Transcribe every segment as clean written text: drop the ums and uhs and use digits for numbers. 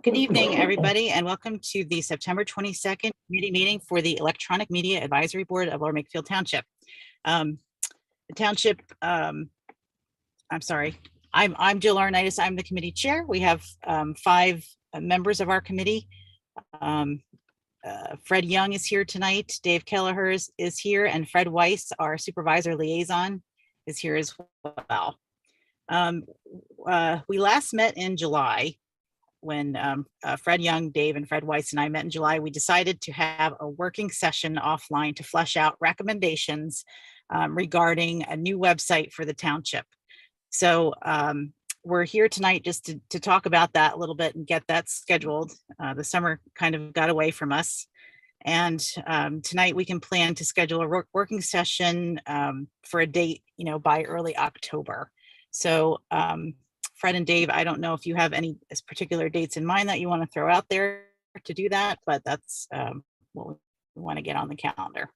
Good evening, everybody, and welcome to the September 22nd committee meeting for the Electronic Media Advisory Board of Lower Makefield Township. The township, I'm sorry, I'm Jill Arnaitis. I'm the committee chair. We have 5 members of our committee. Fred Young is here tonight. Dave Kelleher is here, and Fred Weiss, our supervisor liaison, is here as well. We last met in July when Fred Young, Dave, and Fred Weiss and I met in July. We decided to have a working session offline to flesh out recommendations regarding a new website for the township. So we're here tonight just to talk about that a little bit and get that scheduled. The summer kind of got away from us. And tonight we can plan to schedule a working session for a date, by early October. So Fred and Dave, I don't know if you have any particular dates in mind that you want to throw out there to do that, but that's what we want to get on the calendar.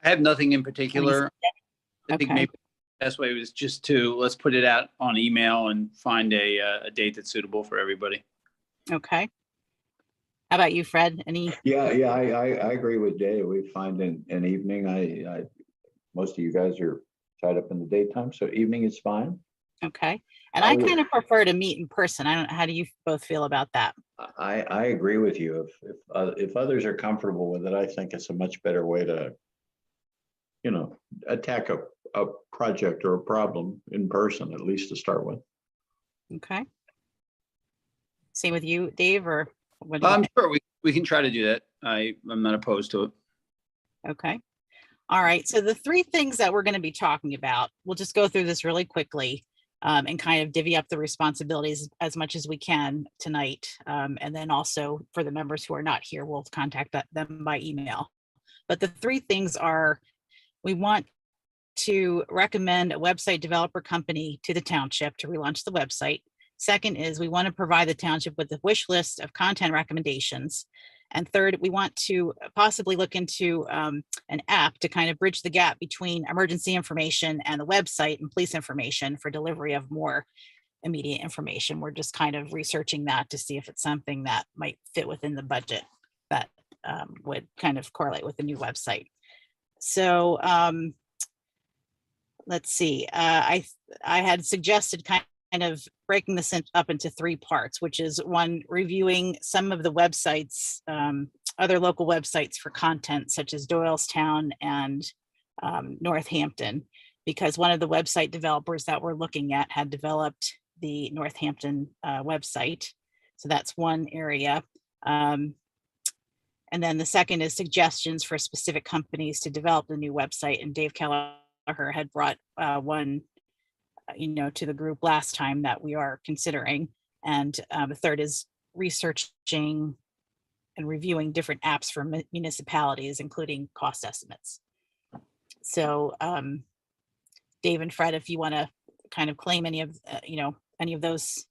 I have nothing in particular. I think Okay. maybe the best way was just to let's put it out on email and find a date that's suitable for everybody. Okay. How about you, Fred? Any? Yeah, I agree with Dave. We find an evening. I most of you guys are tied up in the daytime, so evening is fine. Okay. And I kind of prefer to meet in person. I don't know, how do you both feel about that? I agree with you. If others are comfortable with it, I think it's a much better way to, attack a project or a problem in person, at least to start with. Okay. Same with you, Dave, or what do you I'm think? sure we can try to do that. I'm not opposed to it. Okay. All right. So the 3 things that we're going to be talking about, we'll just go through this really quickly and kind of divvy up the responsibilities as much as we can tonight. And then also for the members who are not here, we'll contact them by email. But the 3 things are, we want to recommend a website developer company to the township to relaunch the website. Second is we want to provide the township with a wish list of content recommendations. And third, we want to possibly look into an app to kind of bridge the gap between emergency information and the website and police information for delivery of more immediate information. We're just kind of researching that to see if it's something that might fit within the budget that would kind of correlate with the new website. So let's see. I had suggested kind of breaking this up into 3 parts, which is 1, reviewing some of the websites, other local websites for content such as Doylestown and Northampton, because one of the website developers that we're looking at had developed the Northampton website. So that's one area. And then the second is suggestions for specific companies to develop the new website. And Dave Kelleher had brought one to the group last time that we are considering. And the third is researching and reviewing different apps for municipalities, including cost estimates. So Dave and Fred, if you want to kind of claim any of those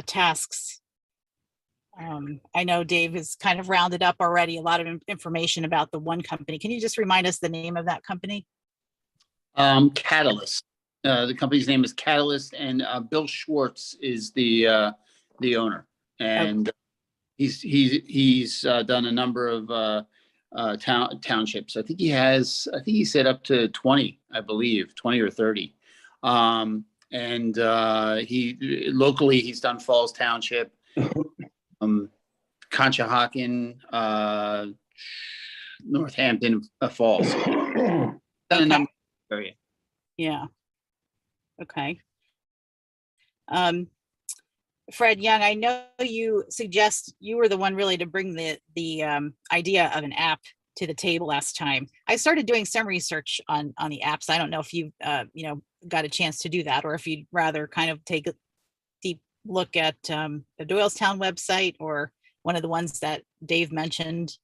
tasks. I know Dave has kind of rounded up already a lot of information about the one company. Can you just remind us the name of that company? Catalyst. The company's name is Catalyst, and Bill Schwartz is the owner, and he's done a number of townships. I think he said up to 20, I believe 20 or 30. And he's done Falls Township, Conshohocken, Northampton Falls. Done a number of area. Yeah. Okay. Fred Young, I know you were the one really to bring the idea of an app to the table last time. I started doing some research on the apps. I don't know if you got a chance to do that, or if you'd rather kind of take a deep look at the Doylestown website or one of the ones that Dave mentioned.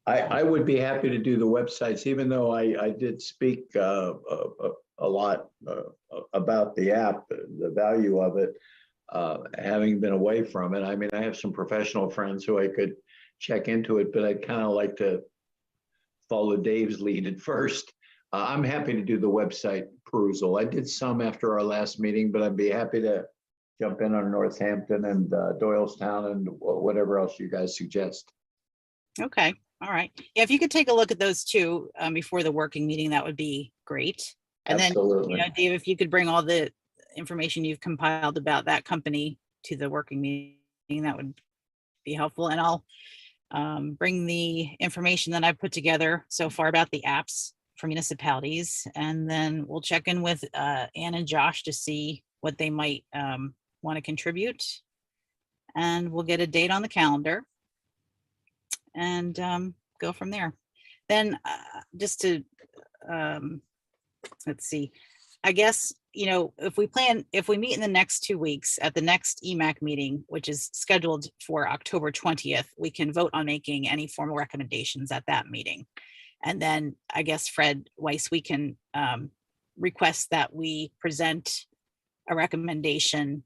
I would be happy to do the websites, even though I did speak a lot about the app, the value of it, having been away from it. I mean, I have some professional friends who I could check into it, but I'd kind of like to follow Dave's lead at first. I'm happy to do the website perusal. I did some after our last meeting, but I'd be happy to jump in on Northampton and Doylestown and whatever else you guys suggest. Okay, all right. Yeah, if you could take a look at those two before the working meeting, that would be great. And then, Absolutely. Dave, if you could bring all the information you've compiled about that company to the working meeting, that would be helpful. And I'll bring the information that I've put together so far about the apps for municipalities. And then we'll check in with Ann and Josh to see what they might want to contribute. And we'll get a date on the calendar and go from there. Then just to, let's see, I guess, if we meet in the next 2 weeks at the next EMAC meeting, which is scheduled for October 20th, we can vote on making any formal recommendations at that meeting. And then I guess, Fred Weiss, we can request that we present a recommendation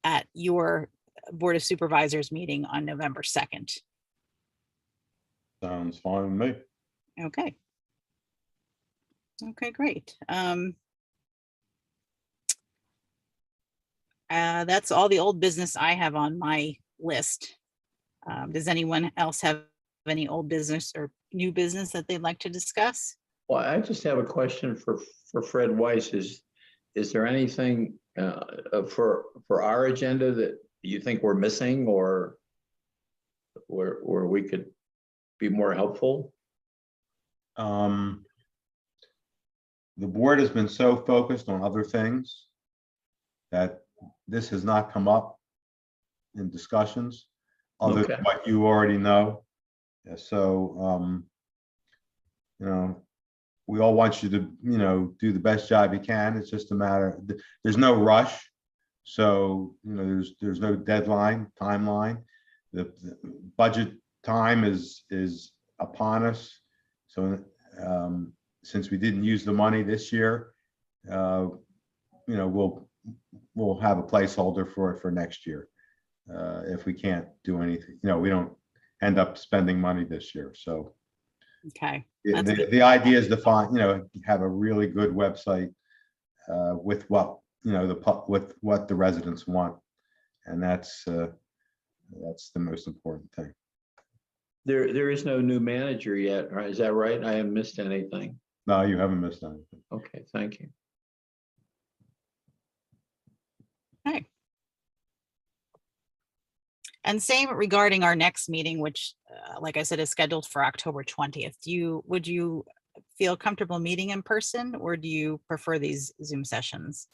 at your Board of Supervisors meeting on November 2nd. Sounds fine with me. Okay. Okay, great. That's all the old business I have on my list. Does anyone else have any old business or new business that they'd like to discuss? Well, I just have a question for Fred Weiss. Is there anything for our agenda that you think we're missing, or where we could be more helpful? The board has been so focused on other things that this has not come up in discussions other Okay. than what you already know. Yeah, so, we all want you to, do the best job you can. It's just a matter, there's no rush. So, there's no deadline, timeline. The budget time is upon us. So, since we didn't use the money this year, we'll have a placeholder for next year. If we can't do anything, we don't end up spending money this year. So Okay. the idea is to find, have a really good website with what, with what the residents want. And that's the most important thing. There is no new manager yet, right? Is that right? I haven't missed anything. No, you haven't missed anything. Okay, thank you. Okay. And same regarding our next meeting, which, like I said, is scheduled for October 20th. Would you feel comfortable meeting in person, or do you prefer these Zoom sessions?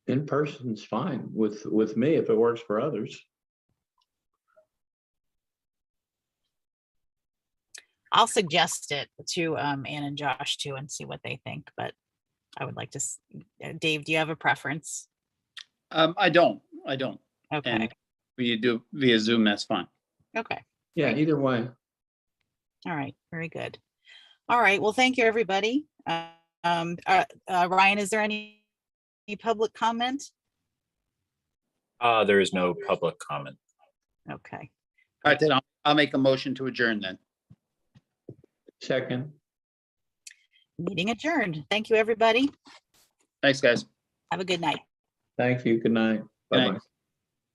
In person's fine with me if it works for others. I'll suggest it to Ann and Josh too and see what they think, but I would like to, Dave, do you have a preference? I don't. Okay, And we do via Zoom, that's fine. okay, Yeah, either way. all right, very good. All right, well, thank you, everybody. Ryan, is there any public comment? There is no public comment. Okay, All right, then I'll make a motion to adjourn then. Second. meeting adjourned. Thank you, everybody. Thanks, guys. Have a good night. Thank you. Good night. Good night. Bye-bye.